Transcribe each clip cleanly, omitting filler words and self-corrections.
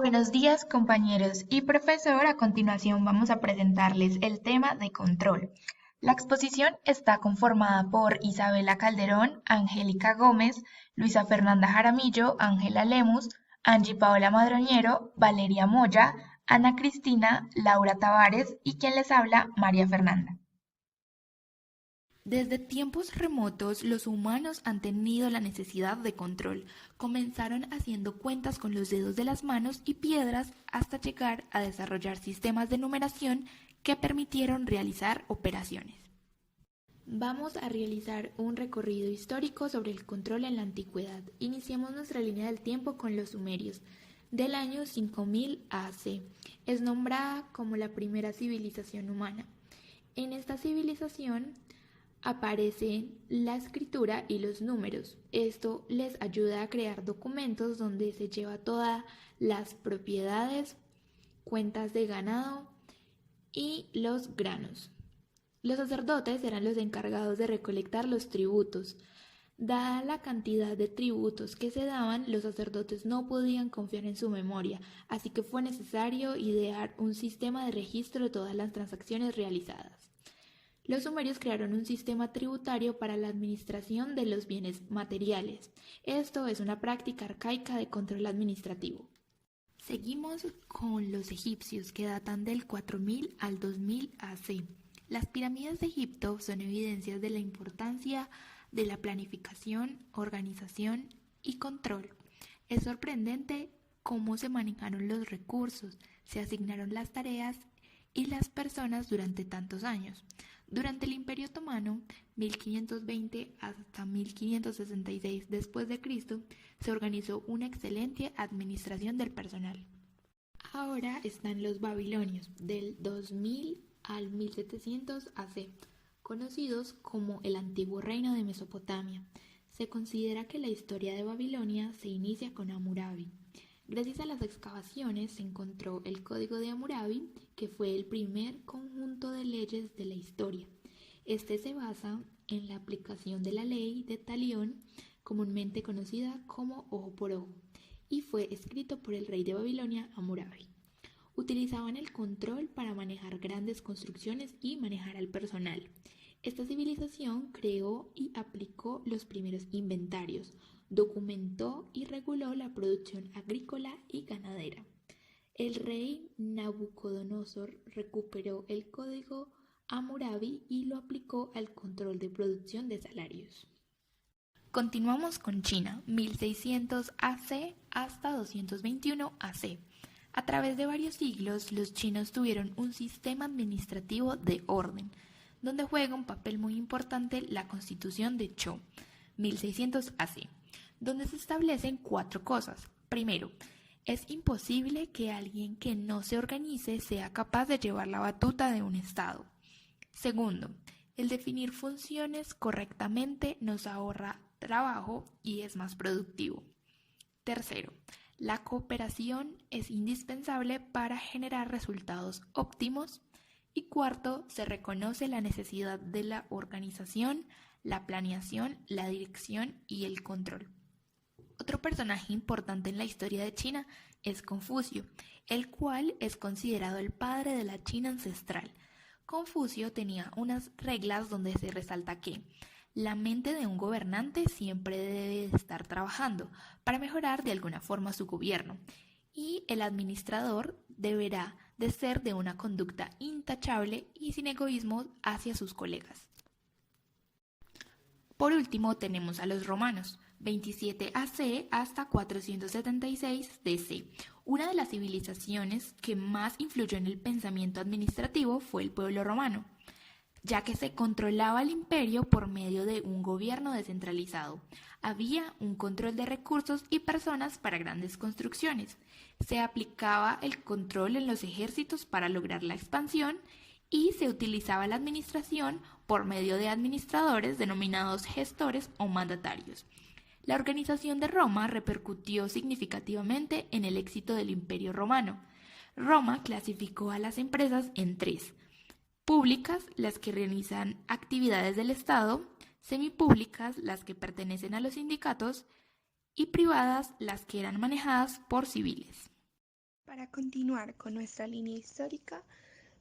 Buenos días, compañeros y profesor. A continuación vamos a presentarles el tema de control. La exposición está conformada por Isabela Calderón, Angélica Gómez, Luisa Fernanda Jaramillo, Ángela Lemus, Angie Paola Madroñero, Valeria Moya, Ana Cristina, Laura Tavares y quien les habla, María Fernanda. Desde tiempos remotos, los humanos han tenido la necesidad de control. Comenzaron haciendo cuentas con los dedos de las manos y piedras hasta llegar a desarrollar sistemas de numeración que permitieron realizar operaciones. Vamos a realizar un recorrido histórico sobre el control en la antigüedad. Iniciamos nuestra línea del tiempo con los sumerios. Del año 5000 AC. Es nombrada como la primera civilización humana. En esta civilización aparecen la escritura y los números. Esto les ayuda a crear documentos donde se lleva todas las propiedades, cuentas de ganado y los granos. Los sacerdotes eran los encargados de recolectar los tributos. Dada la cantidad de tributos que se daban, los sacerdotes no podían confiar en su memoria, así que fue necesario idear un sistema de registro de todas las transacciones realizadas. Los sumerios crearon un sistema tributario para la administración de los bienes materiales. Esto es una práctica arcaica de control administrativo. Seguimos con los egipcios, que datan del 4000 al 2000 AC. Las pirámides de Egipto son evidencias de la importancia de la planificación, organización y control. Es sorprendente cómo se manejaron los recursos, se asignaron las tareas y las personas durante tantos años. Durante el Imperio Otomano, 1520 hasta 1566 después de Cristo, se organizó una excelente administración del personal. Ahora están los babilonios, del 2000 al 1700 AC, conocidos como el antiguo reino de Mesopotamia. Se considera que la historia de Babilonia se inicia con Hammurabi. Gracias a las excavaciones se encontró el Código de Hammurabi, que fue el primer conjunto de leyes de la historia. Este se basa en la aplicación de la ley de Talión, comúnmente conocida como ojo por ojo, y fue escrito por el rey de Babilonia, Hammurabi. Utilizaban el control para manejar grandes construcciones y manejar al personal. Esta civilización creó y aplicó los primeros inventarios, documentó y reguló la producción agrícola y ganadera. El rey Nabucodonosor recuperó el código Hammurabi y lo aplicó al control de producción de salarios. Continuamos con China, 1600 AC hasta 221 AC. A través de varios siglos, los chinos tuvieron un sistema administrativo de orden, donde juega un papel muy importante la Constitución de Zhou, 1600 AC, donde se establecen 4 cosas. Primero, es imposible que alguien que no se organice sea capaz de llevar la batuta de un Estado. Segundo, el definir funciones correctamente nos ahorra trabajo y es más productivo. Tercero, la cooperación es indispensable para generar resultados óptimos. Y cuarto, se reconoce la necesidad de la organización, la planeación, la dirección y el control. Otro personaje importante en la historia de China es Confucio, el cual es considerado el padre de la China ancestral. Confucio tenía unas reglas donde se resalta que la mente de un gobernante siempre debe estar trabajando para mejorar de alguna forma su gobierno, y el administrador deberá de ser de una conducta intachable y sin egoísmo hacia sus colegas. Por último tenemos a los romanos, 27 AC hasta 476 DC. Una de las civilizaciones que más influyó en el pensamiento administrativo fue el pueblo romano, ya que se controlaba el imperio por medio de un gobierno descentralizado. Había un control de recursos y personas para grandes construcciones. Se aplicaba el control en los ejércitos para lograr la expansión y se utilizaba la administración por medio de administradores denominados gestores o mandatarios. La organización de Roma repercutió significativamente en el éxito del Imperio Romano. Roma clasificó a las empresas en 3: públicas, las que realizan actividades del Estado; semipúblicas, las que pertenecen a los sindicatos; y privadas, las que eran manejadas por civiles. Para continuar con nuestra línea histórica,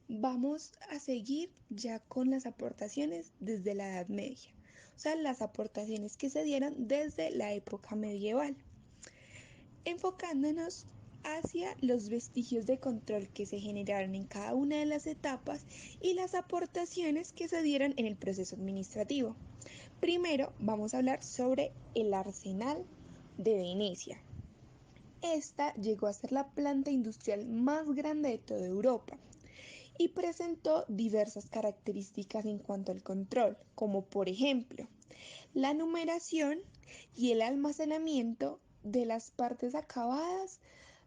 vamos a seguir ya con las aportaciones desde la Edad Media, o sea, las aportaciones que se dieron desde la época medieval, enfocándonos hacia los vestigios de control que se generaron en cada una de las etapas y las aportaciones que se dieron en el proceso administrativo. Primero vamos a hablar sobre el arsenal de Venecia. Esta llegó a ser la planta industrial más grande de toda Europa y presentó diversas características en cuanto al control, como por ejemplo la numeración y el almacenamiento de las partes acabadas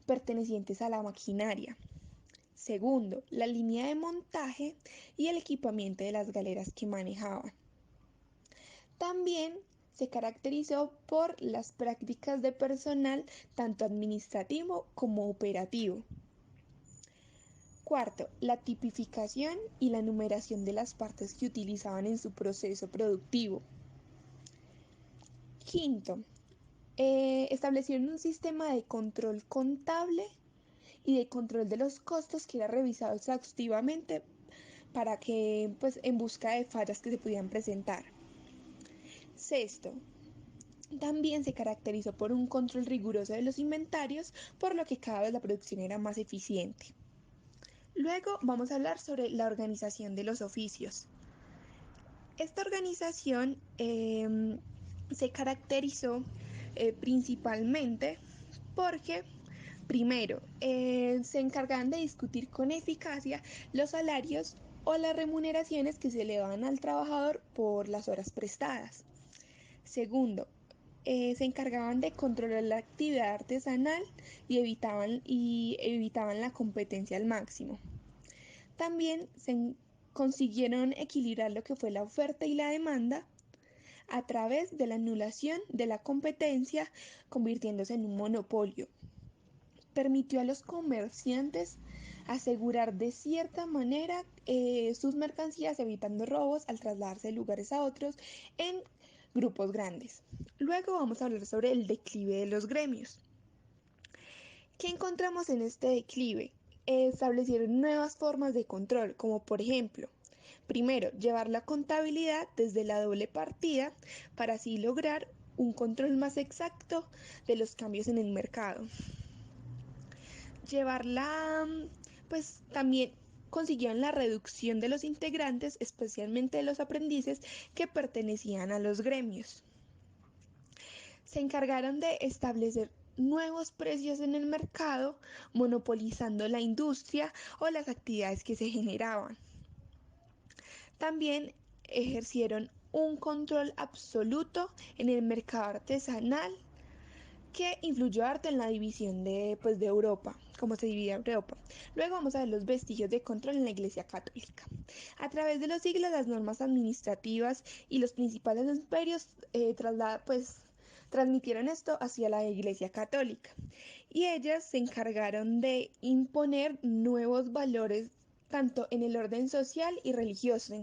pertenecientes a la maquinaria. Segundo, la línea de montaje y el equipamiento de las galeras que manejaban. También se caracterizó por las prácticas de personal tanto administrativo como operativo. Cuarto, la tipificación y la numeración de las partes que utilizaban en su proceso productivo. Quinto, establecieron un sistema de control contable y de control de los costos que era revisado exhaustivamente para que, pues, en busca de fallas que se pudieran presentar. Sexto, también se caracterizó por un control riguroso de los inventarios, por lo que cada vez la producción era más eficiente. Luego vamos a hablar sobre la organización de los oficios. Esta organización se caracterizó principalmente porque, primero, se encargaban de discutir con eficacia los salarios o las remuneraciones que se le daban al trabajador por las horas prestadas. Segundo, se encargaban de controlar la actividad artesanal y evitaban la competencia al máximo. También consiguieron equilibrar lo que fue la oferta y la demanda a través de la anulación de la competencia, convirtiéndose en un monopolio. Permitió a los comerciantes asegurar de cierta manera sus mercancías, evitando robos al trasladarse de lugares a otros en grupos grandes. Luego vamos a hablar sobre el declive de los gremios. ¿Qué encontramos en este declive? Establecieron nuevas formas de control, como por ejemplo, primero, llevar la contabilidad desde la doble partida para así lograr un control más exacto de los cambios en el mercado. Pues también consiguieron la reducción de los integrantes, especialmente de los aprendices que pertenecían a los gremios. Se encargaron de establecer nuevos precios en el mercado, monopolizando la industria o las actividades que se generaban. También ejercieron un control absoluto en el mercado artesanal que influyó harto en la división de Europa, cómo se divide Europa. Luego vamos a ver los vestigios de control en la Iglesia Católica. A través de los siglos, las normas administrativas y los principales imperios transmitieron esto hacia la Iglesia Católica, y ellas se encargaron de imponer nuevos valores tanto en el orden social y religioso.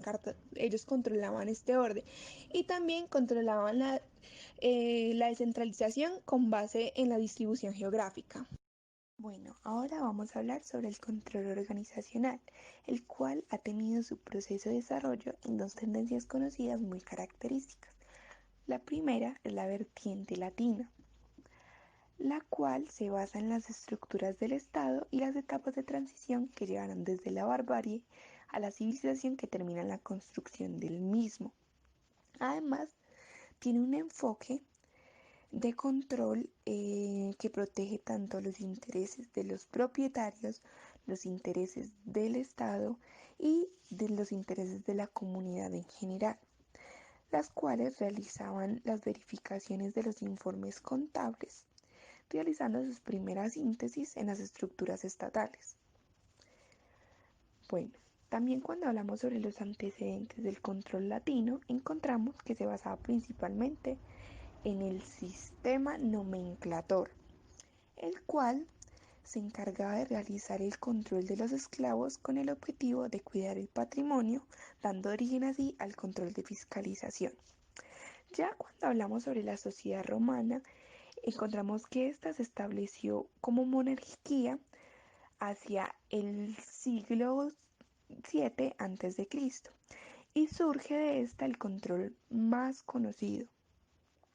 Ellos controlaban este orden y también controlaban la descentralización con base en la distribución geográfica. Bueno, ahora vamos a hablar sobre el control organizacional, el cual ha tenido su proceso de desarrollo en dos tendencias conocidas muy características. La primera es la vertiente latina, la cual se basa en las estructuras del Estado y las etapas de transición que llevaron desde la barbarie a la civilización que termina en la construcción del mismo. Además, tiene un enfoque de control que protege tanto los intereses de los propietarios, los intereses del Estado y de los intereses de la comunidad en general, las cuales realizaban las verificaciones de los informes contables, realizando sus primeras síntesis en las estructuras estatales. Bueno, también cuando hablamos sobre los antecedentes del control latino, encontramos que se basaba principalmente en el sistema nomenclator, el cual se encargaba de realizar el control de los esclavos con el objetivo de cuidar el patrimonio, dando origen así al control de fiscalización. Ya cuando hablamos sobre la sociedad romana, encontramos que ésta se estableció como monarquía hacia el siglo VII a.C. y surge de esta el control más conocido,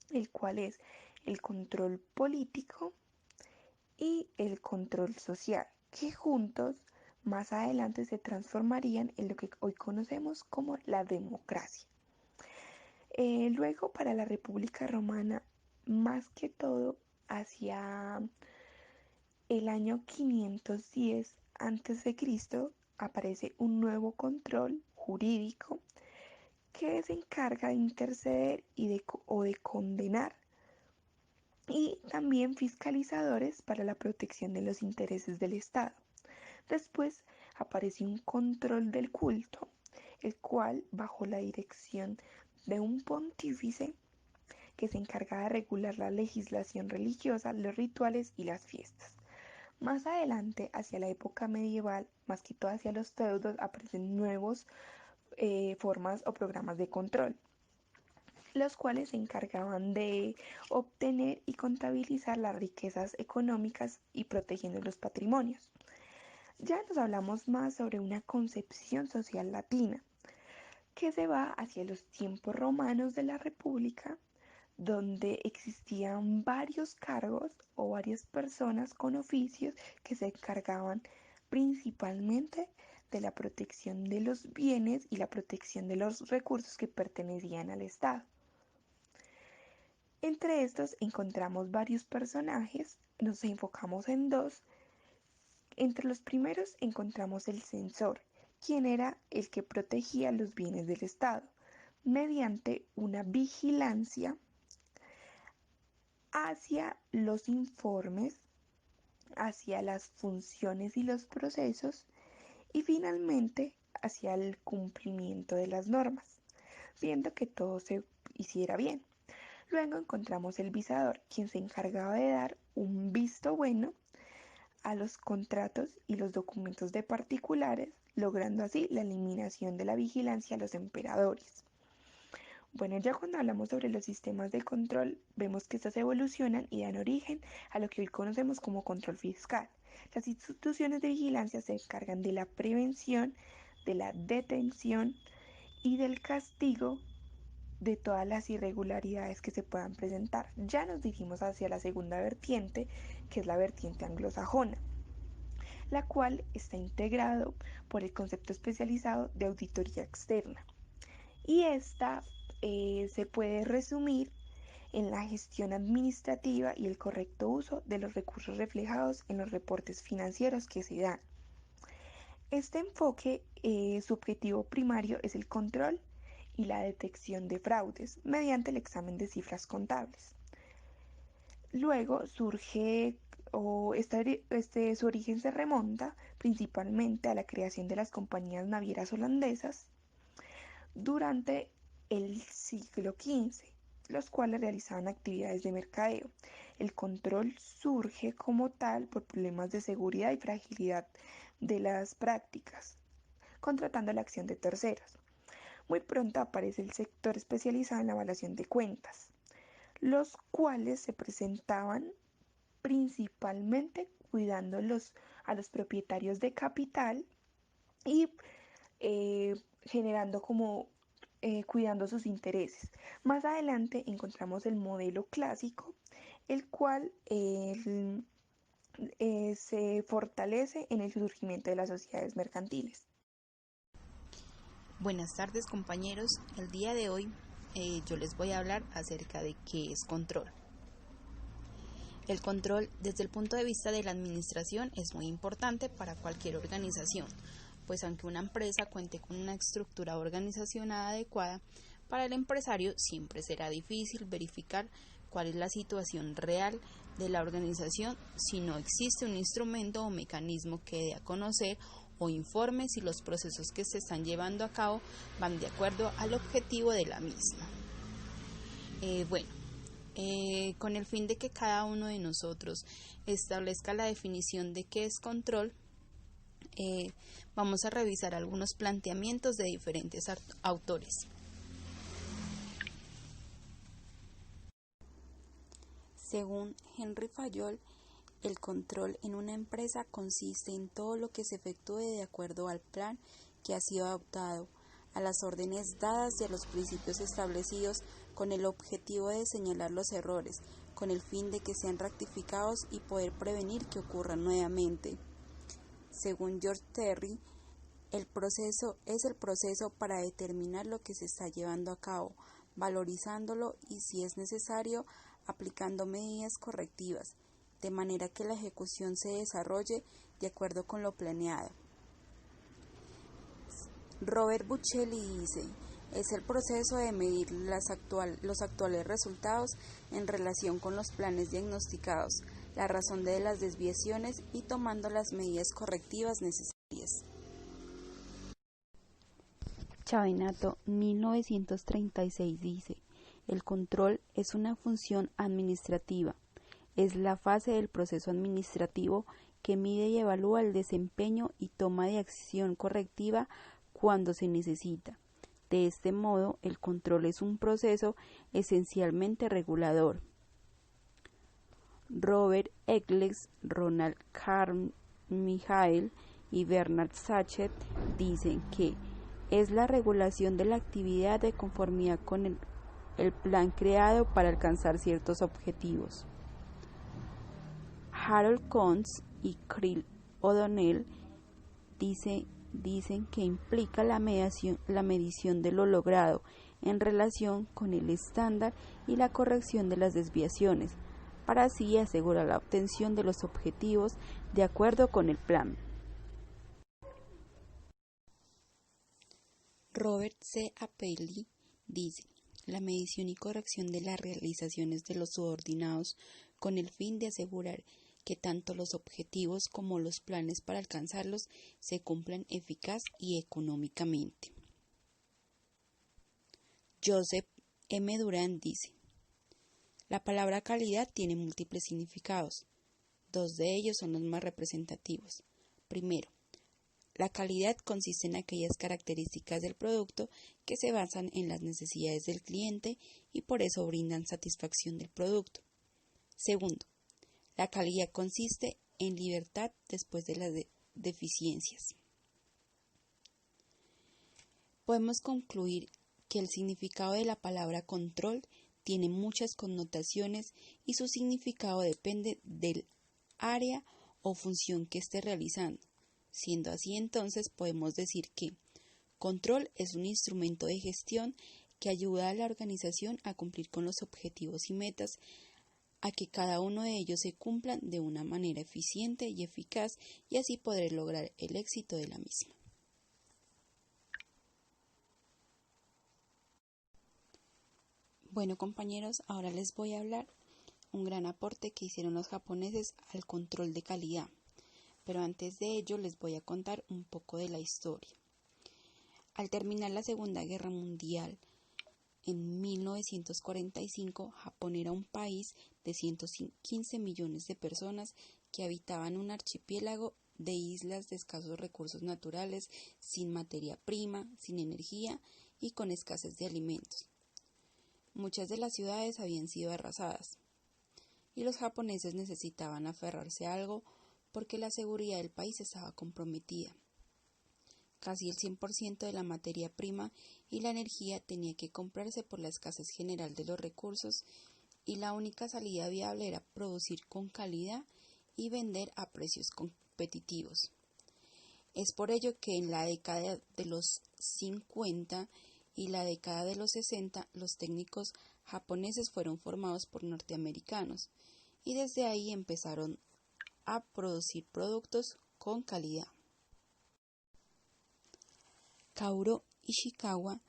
el cual es el control político y el control social, que juntos más adelante se transformarían en lo que hoy conocemos como la democracia. Luego, para la República Romana, más que todo hacia el año 510 a.C., aparece un nuevo control jurídico que se encarga de interceder o de condenar, y también fiscalizadores para la protección de los intereses del Estado. Después apareció un control del culto, el cual, bajo la dirección de un pontífice, que se encargaba de regular la legislación religiosa, los rituales y las fiestas. Más adelante, hacia la época medieval, más que todo hacia los feudos, aparecen nuevos formas o programas de control, los cuales se encargaban de obtener y contabilizar las riquezas económicas y protegiendo los patrimonios. Ya nos hablamos más sobre una concepción social latina, que se va hacia los tiempos romanos de la República, donde existían varios cargos o varias personas con oficios que se encargaban principalmente de la protección de los bienes y la protección de los recursos que pertenecían al Estado. Entre estos encontramos varios personajes, nos enfocamos en dos. Entre los primeros encontramos el censor, quien era el que protegía los bienes del Estado mediante una vigilancia hacia los informes, hacia las funciones y los procesos, y finalmente hacia el cumplimiento de las normas, viendo que todo se hiciera bien. Luego encontramos el visador, quien se encargaba de dar un visto bueno a los contratos y los documentos de particulares, logrando así la eliminación de la vigilancia a los emperadores. Bueno, ya cuando hablamos sobre los sistemas de control, vemos que estos evolucionan y dan origen a lo que hoy conocemos como control fiscal. Las instituciones de vigilancia se encargan de la prevención, de la detención y del castigo de todas las irregularidades que se puedan presentar. Ya nos dirigimos hacia la segunda vertiente, que es la vertiente anglosajona, la cual está integrado por el concepto especializado de auditoría externa. Y esta se puede resumir en la gestión administrativa y el correcto uso de los recursos reflejados en los reportes financieros que se dan. Este enfoque, su objetivo primario es el control y la detección de fraudes mediante el examen de cifras contables. Luego surge, su origen se remonta principalmente a la creación de las compañías navieras holandesas durante el siglo XV, los cuales realizaban actividades de mercadeo. El control surge como tal por problemas de seguridad y fragilidad de las prácticas, contratando la acción de terceros. Muy pronto aparece el sector especializado en la evaluación de cuentas, los cuales se presentaban principalmente cuidando a los propietarios de capital y generando cuidando sus intereses. Más adelante encontramos el modelo clásico, el cual se fortalece en el surgimiento de las sociedades mercantiles. Buenas tardes, compañeros. El día de hoy yo les voy a hablar acerca de qué es control. El control, desde el punto de vista de la administración, es muy importante para cualquier organización, pues aunque una empresa cuente con una estructura organizacional adecuada, para el empresario siempre será difícil verificar cuál es la situación real de la organización si no existe un instrumento o mecanismo que dé a conocer o informe si los procesos que se están llevando a cabo van de acuerdo al objetivo de la misma. Con el fin de que cada uno de nosotros establezca la definición de qué es control, vamos a revisar algunos planteamientos de diferentes autores. Según Henry Fayol, El control en una empresa consiste en todo lo que se efectúe de acuerdo al plan que ha sido adoptado, a las órdenes dadas y a los principios establecidos con el objetivo de señalar los errores, con el fin de que sean rectificados y poder prevenir que ocurran nuevamente. Según George Terry, el proceso es el proceso para determinar lo que se está llevando a cabo, valorizándolo y, si es necesario, aplicando medidas correctivas, de manera que la ejecución se desarrolle de acuerdo con lo planeado. Robert Buccelli dice, es el proceso de medir los actuales resultados en relación con los planes diagnosticados, la razón de las desviaciones y tomando las medidas correctivas necesarias. Chavenato, 1936, dice, el control es una función administrativa. Es la fase del proceso administrativo que mide y evalúa el desempeño y toma de acción correctiva cuando se necesita. De este modo, el control es un proceso esencialmente regulador. Robert Eccles, Ronald Carmichael y Bernard Sachet dicen que es la regulación de la actividad de conformidad con el plan creado para alcanzar ciertos objetivos. Harold Kohns y Krill O'Donnell dicen que implica la medición de lo logrado en relación con el estándar y la corrección de las desviaciones, para así asegurar la obtención de los objetivos de acuerdo con el plan. Robert C. Appelli dice, la medición y corrección de las realizaciones de los subordinados con el fin de asegurar que tanto los objetivos como los planes para alcanzarlos se cumplan eficaz y económicamente. Joseph M. Durant dice, la palabra calidad tiene múltiples significados. Dos de ellos son los más representativos. Primero, la calidad consiste en aquellas características del producto que se basan en las necesidades del cliente y por eso brindan satisfacción del producto. Segundo, la calidad consiste en libertad después de las deficiencias. Podemos concluir que el significado de la palabra control tiene muchas connotaciones y su significado depende del área o función que esté realizando. Siendo así, entonces podemos decir que control es un instrumento de gestión que ayuda a la organización a cumplir con los objetivos y metas, a que cada uno de ellos se cumplan de una manera eficiente y eficaz y así poder lograr el éxito de la misma. Bueno, compañeros, ahora les voy a hablar un gran aporte que hicieron los japoneses al control de calidad. Pero antes de ello les voy a contar un poco de la historia. Al terminar la Segunda Guerra Mundial, en 1945, Japón era un país de 115 millones de personas que habitaban un archipiélago de islas de escasos recursos naturales, sin materia prima, sin energía y con escasez de alimentos. Muchas de las ciudades habían sido arrasadas y los japoneses necesitaban aferrarse a algo porque la seguridad del país estaba comprometida. Casi el 100% de la materia prima y la energía tenía que comprarse por la escasez general de los recursos y la única salida viable era producir con calidad y vender a precios competitivos. Es por ello que en la década de los 50 y la década de los 60 los técnicos japoneses fueron formados por norteamericanos y desde ahí empezaron a producir productos con calidad. Kaoru Ishikawa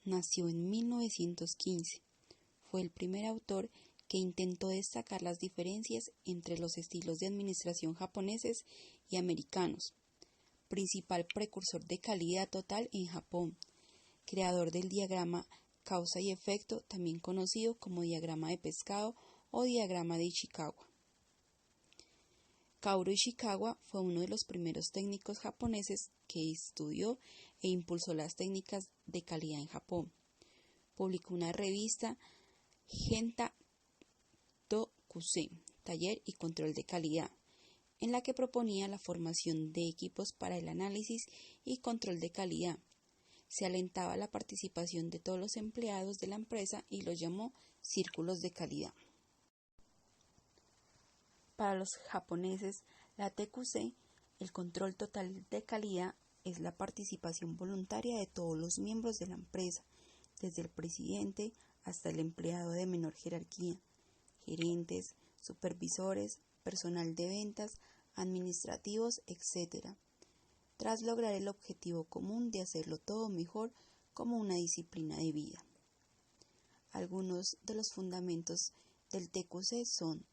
nació en 1915. Fue el primer autor que intentó destacar las diferencias entre los estilos de administración japoneses y americanos, principal precursor de calidad total en Japón, creador del diagrama causa y efecto, también conocido como diagrama de pescado o diagrama de Ishikawa. Kaoru Ishikawa fue uno de los primeros técnicos japoneses que estudió e impulsó las técnicas de calidad en Japón. Publicó una revista, Genta Tokusei, Taller y Control de Calidad, en la que proponía la formación de equipos para el análisis y control de calidad. Se alentaba la participación de todos los empleados de la empresa y los llamó círculos de calidad. Para los japoneses, la TQC, el control total de calidad, es la participación voluntaria de todos los miembros de la empresa, desde el presidente hasta el empleado de menor jerarquía, gerentes, supervisores, personal de ventas, administrativos, etc., tras lograr el objetivo común de hacerlo todo mejor como una disciplina de vida. Algunos de los fundamentos del TQC son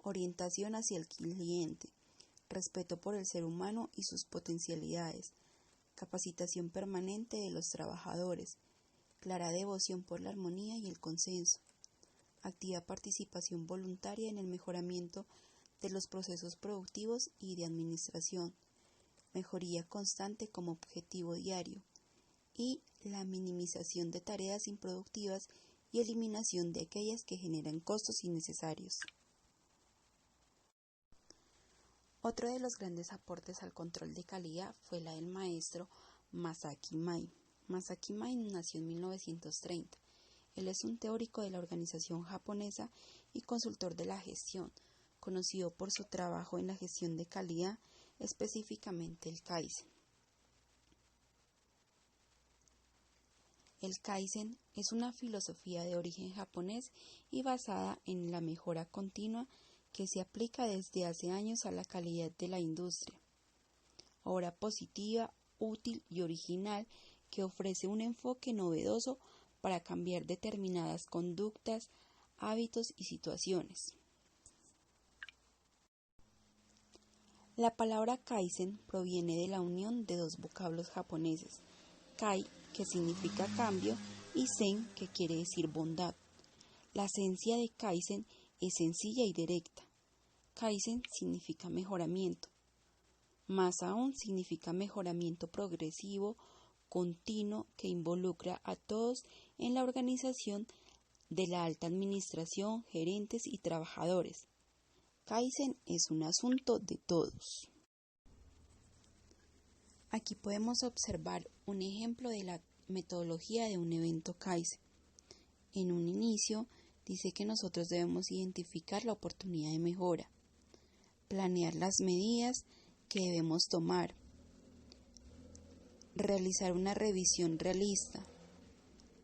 orientación hacia el cliente, respeto por el ser humano y sus potencialidades, capacitación permanente de los trabajadores, clara devoción por la armonía y el consenso, activa participación voluntaria en el mejoramiento de los procesos productivos y de administración, mejoría constante como objetivo diario, y la minimización de tareas improductivas y eliminación de aquellas que generan costos innecesarios. Otro de los grandes aportes al control de calidad fue la del maestro Masaki Mai. Masaki Mai nació en 1930. Él es un teórico de la organización japonesa y consultor de la gestión, conocido por su trabajo en la gestión de calidad, específicamente el Kaizen. El Kaizen es una filosofía de origen japonés y basada en la mejora continua que se aplica desde hace años a la calidad de la industria. Obra positiva, útil y original que ofrece un enfoque novedoso para cambiar determinadas conductas, hábitos y situaciones. La palabra Kaizen proviene de la unión de dos vocablos japoneses, Kai, que significa cambio, y Zen, que quiere decir bondad. La esencia de Kaizen es sencilla y directa. Kaizen significa mejoramiento. Más aún significa mejoramiento progresivo, continuo, que involucra a todos en la organización de la alta administración, gerentes y trabajadores. Kaizen es un asunto de todos. Aquí podemos observar un ejemplo de la metodología de un evento Kaizen. En un inicio, dice que nosotros debemos identificar la oportunidad de mejora, planear las medidas que debemos tomar, realizar una revisión realista.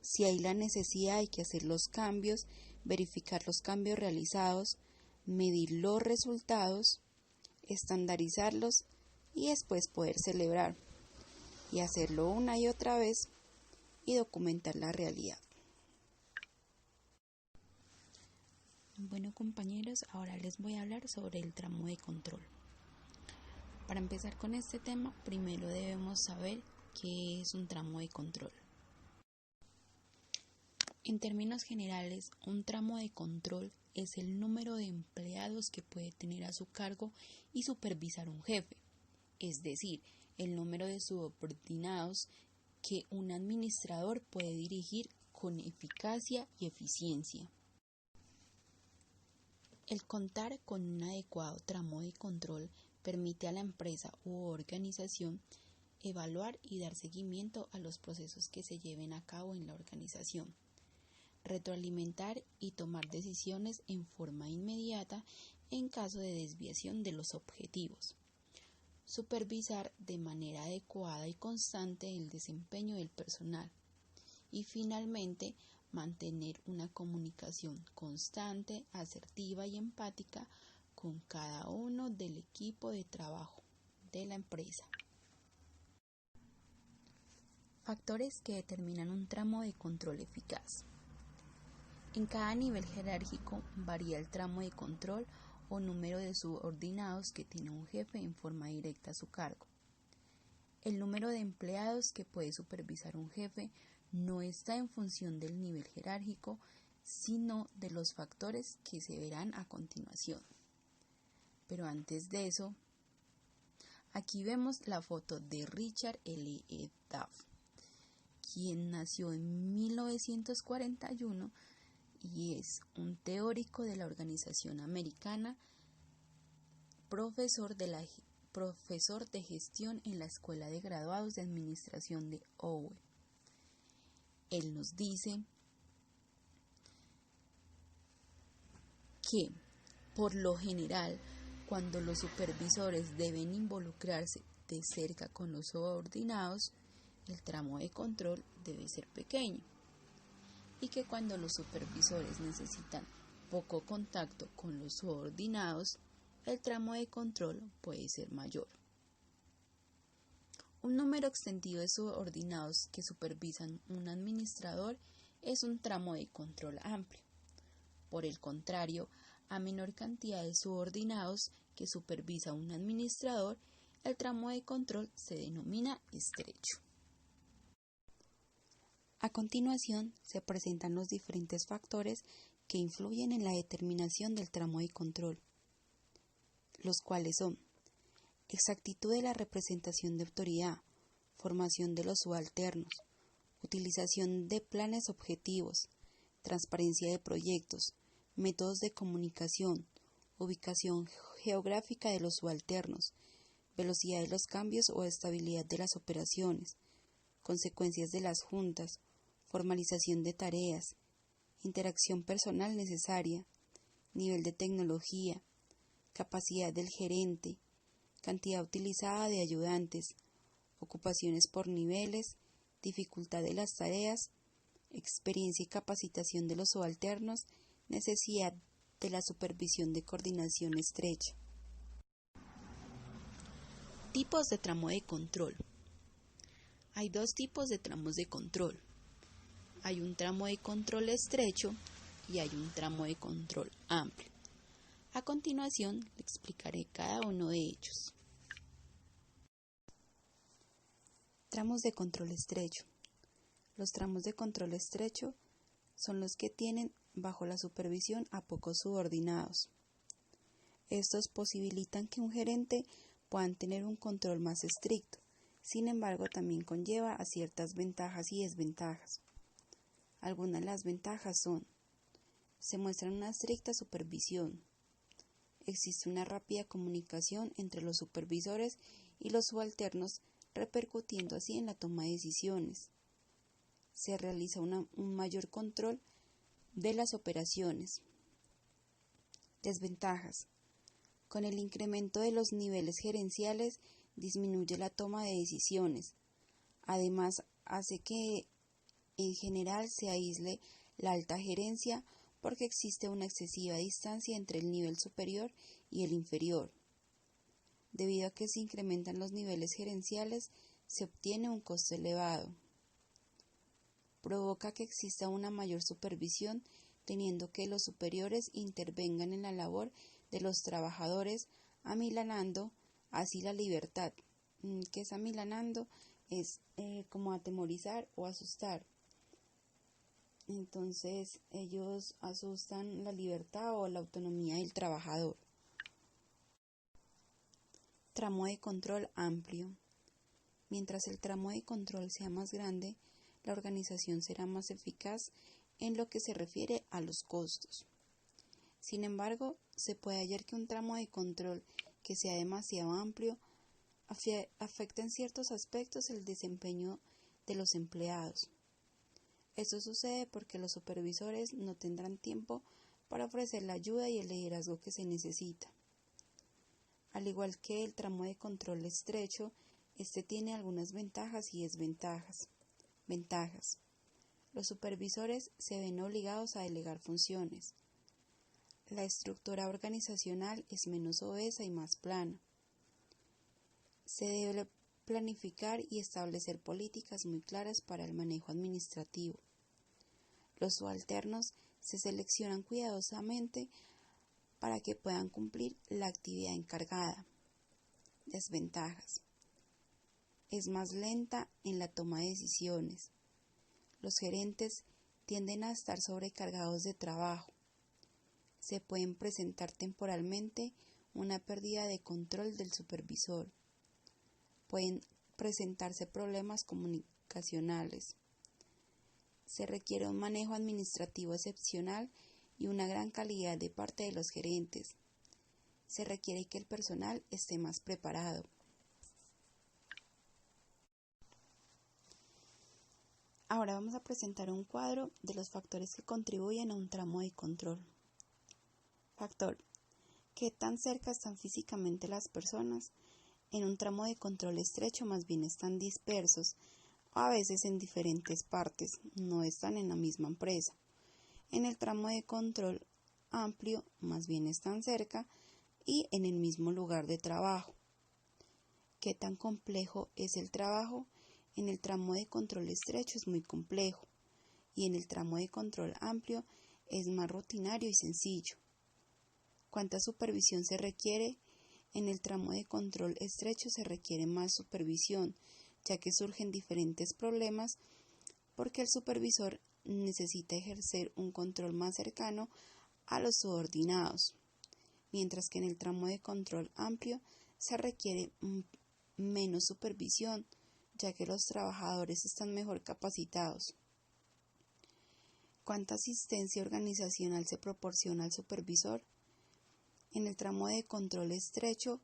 Si hay la necesidad, hay que hacer los cambios, verificar los cambios realizados, medir los resultados, estandarizarlos y después poder celebrar y hacerlo una y otra vez y documentar la realidad. Bueno, compañeros, ahora les voy a hablar sobre el tramo de control. Para empezar con este tema, primero debemos saber qué es un tramo de control. En términos generales, un tramo de control es el número de empleados que puede tener a su cargo y supervisar un jefe, es decir, el número de subordinados que un administrador puede dirigir con eficacia y eficiencia. El contar con un adecuado tramo de control permite a la empresa u organización evaluar y dar seguimiento a los procesos que se lleven a cabo en la organización, retroalimentar y tomar decisiones en forma inmediata en caso de desviación de los objetivos, supervisar de manera adecuada y constante el desempeño del personal y finalmente mantener una comunicación constante, asertiva y empática con cada uno del equipo de trabajo de la empresa. Factores que determinan un tramo de control eficaz. En cada nivel jerárquico varía el tramo de control o número de subordinados que tiene un jefe en forma directa a su cargo. El número de empleados que puede supervisar un jefe no está en función del nivel jerárquico, sino de los factores que se verán a continuación. Pero antes de eso, aquí vemos la foto de Richard L. Duff, quien nació en 1941 y es un teórico de la organización americana profesor de gestión en la Escuela de Graduados de Administración de OUE. Él nos dice que, por lo general, cuando los supervisores deben involucrarse de cerca con los subordinados, el tramo de control debe ser pequeño, y que cuando los supervisores necesitan poco contacto con los subordinados, el tramo de control puede ser mayor. Un número extendido de subordinados que supervisan un administrador es un tramo de control amplio. Por el contrario, a menor cantidad de subordinados que supervisa un administrador, el tramo de control se denomina estrecho. A continuación, se presentan los diferentes factores que influyen en la determinación del tramo de control, los cuales son: exactitud de la representación de autoridad, formación de los subalternos, utilización de planes objetivos, transparencia de proyectos, métodos de comunicación, ubicación geográfica de los subalternos, velocidad de los cambios o estabilidad de las operaciones, consecuencias de las juntas, formalización de tareas, interacción personal necesaria, nivel de tecnología, capacidad del gerente, cantidad utilizada de ayudantes, ocupaciones por niveles, dificultad de las tareas, experiencia y capacitación de los subalternos, necesidad de la supervisión de coordinación estrecha. Tipos de tramo de control. Hay dos tipos de tramos de control. Hay un tramo de control estrecho y hay un tramo de control amplio. A continuación, le explicaré cada uno de ellos. Tramos de control estrecho. Los tramos de control estrecho son los que tienen bajo la supervisión a pocos subordinados. Estos posibilitan que un gerente pueda tener un control más estricto. Sin embargo, también conlleva a ciertas ventajas y desventajas. Algunas de las ventajas son: se muestra una estricta supervisión, existe una rápida comunicación entre los supervisores y los subalternos, repercutiendo así en la toma de decisiones. Se realiza un mayor control de las operaciones. Desventajas: con el incremento de los niveles gerenciales disminuye la toma de decisiones. Además, hace que en general se aísle la alta gerencia porque existe una excesiva distancia entre el nivel superior y el inferior. Debido a que se incrementan los niveles gerenciales, se obtiene un costo elevado. Provoca que exista una mayor supervisión, teniendo que los superiores intervengan en la labor de los trabajadores, amilanando así la libertad. ¿Qué es amilanando? Es como atemorizar o asustar. Entonces ellos asustan la libertad o la autonomía del trabajador. Tramo de control amplio. Mientras el tramo de control sea más grande, la organización será más eficaz en lo que se refiere a los costos. Sin embargo, se puede hallar que un tramo de control que sea demasiado amplio afecta en ciertos aspectos el desempeño de los empleados. Esto sucede porque los supervisores no tendrán tiempo para ofrecer la ayuda y el liderazgo que se necesita. Al igual que el tramo de control estrecho, este tiene algunas ventajas y desventajas. Ventajas: los supervisores se ven obligados a delegar funciones. La estructura organizacional es menos obesa y más plana. Se debe planificar y establecer políticas muy claras para el manejo administrativo. Los subalternos se seleccionan cuidadosamente para que puedan cumplir la actividad encargada. Desventajas: es más lenta en la toma de decisiones. Los gerentes tienden a estar sobrecargados de trabajo. Se pueden presentar temporalmente una pérdida de control del supervisor. Pueden presentarse problemas comunicacionales. Se requiere un manejo administrativo excepcional y una gran calidad de parte de los gerentes. se requiere que el personal esté más preparado. Ahora vamos a presentar un cuadro de los factores que contribuyen a un tramo de control. Factor: ¿qué tan cerca están físicamente las personas? En un tramo de control estrecho más bien están dispersos, a veces en diferentes partes, no están en la misma empresa. En el tramo de control amplio más bien están cerca y en el mismo lugar de trabajo. ¿Qué tan complejo es el trabajo? En el tramo de control estrecho es muy complejo y en el tramo de control amplio es más rutinario y sencillo. ¿Cuánta supervisión se requiere? En el tramo de control estrecho se requiere más supervisión, ya que surgen diferentes problemas porque el supervisor necesita ejercer un control más cercano a los subordinados, mientras que en el tramo de control amplio se requiere menos supervisión, ya que los trabajadores están mejor capacitados. ¿Cuánta asistencia organizacional se proporciona al supervisor? En el tramo de control estrecho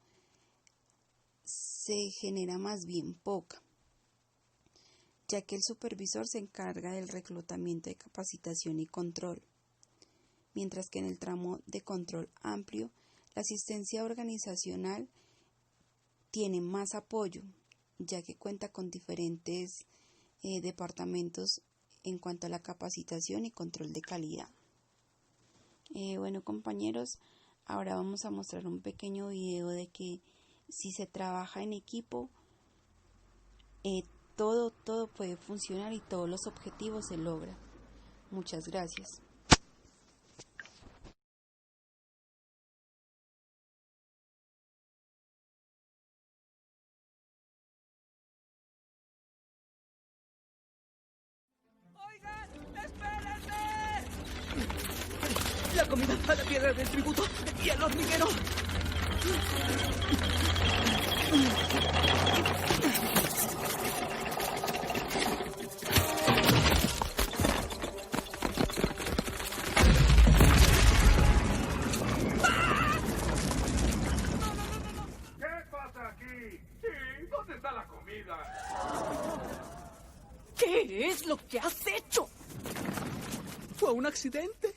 se genera más bien poca, ya que el supervisor se encarga del reclutamiento de capacitación y control, mientras que en el tramo de control amplio la asistencia organizacional tiene más apoyo, ya que cuenta con diferentes departamentos en cuanto a la capacitación y control de calidad. Bueno, compañeros, ahora vamos a mostrar un pequeño video de que si se trabaja en equipo, todo puede funcionar y todos los objetivos se logran. Muchas gracias. La comida a la piedra del tributo y al hormiguero. ¿Qué pasa aquí? Sí, ¿dónde está la comida? ¿Qué es lo que has hecho? ¿Fue un accidente?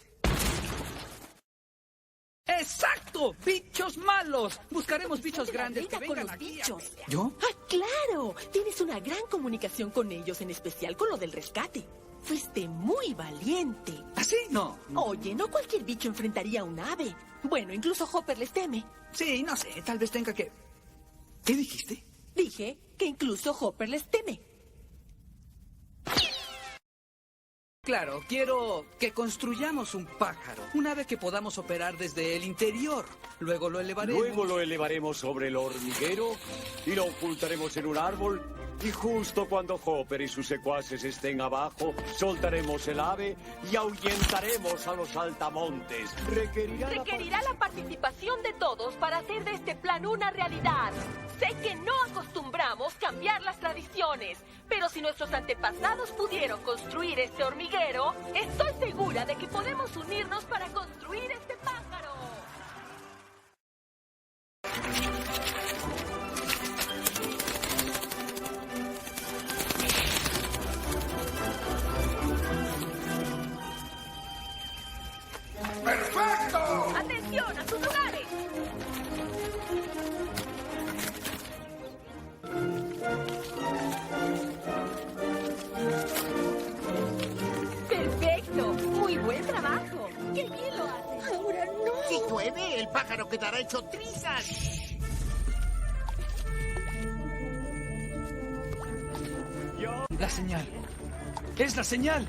¡Exacto! ¡Bichos malos! Buscaremos bichos grandes que vengan aquí. ¿Yo? ¡Ah, claro! Tienes una gran comunicación con ellos, en especial con lo del rescate. Fuiste muy valiente. ¿Así? No. Oye, no cualquier bicho enfrentaría a un ave. Bueno, incluso Hopper les teme. Sí, no sé, tal vez tenga que... ¿Qué dijiste? Dije que incluso Hopper les teme. Claro, quiero que construyamos un pájaro, un ave que podamos operar desde el interior. Luego lo elevaremos sobre el hormiguero y lo ocultaremos en un árbol. Y justo cuando Hopper y sus secuaces estén abajo, soltaremos el ave y ahuyentaremos a los saltamontes. Requerirá la participación de todos para hacer de este plan una realidad. Sé que no acostumbramos cambiar las tradiciones, pero si nuestros antepasados pudieron construir este hormiguero, estoy segura de que podemos unirnos para construir este pájaro. ¡Perfecto! ¡Atención a sus lugares! ¡Perfecto! ¡Muy buen trabajo! ¡Qué bien lo hace! ¡Ahora no! Si llueve, el pájaro quedará hecho trizas. La señal. ¡Es la señal!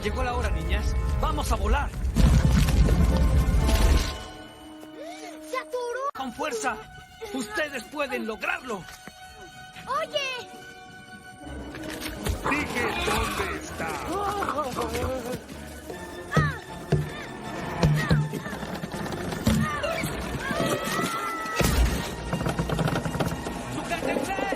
Llegó la hora, niñas. ¡Vamos a volar! ¡Se atoró! ¡Con fuerza! ¡Ustedes pueden lograrlo! ¡Oye! Dije, ¿dónde está? ¡Sujétense!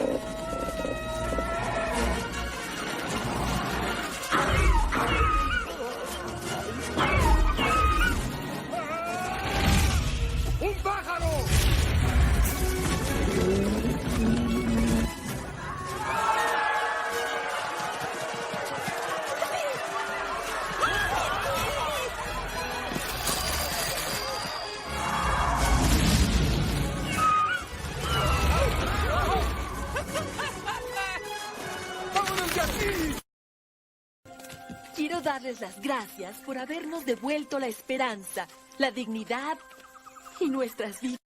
Quiero darles las gracias por habernos devuelto la esperanza, la dignidad y nuestras vidas.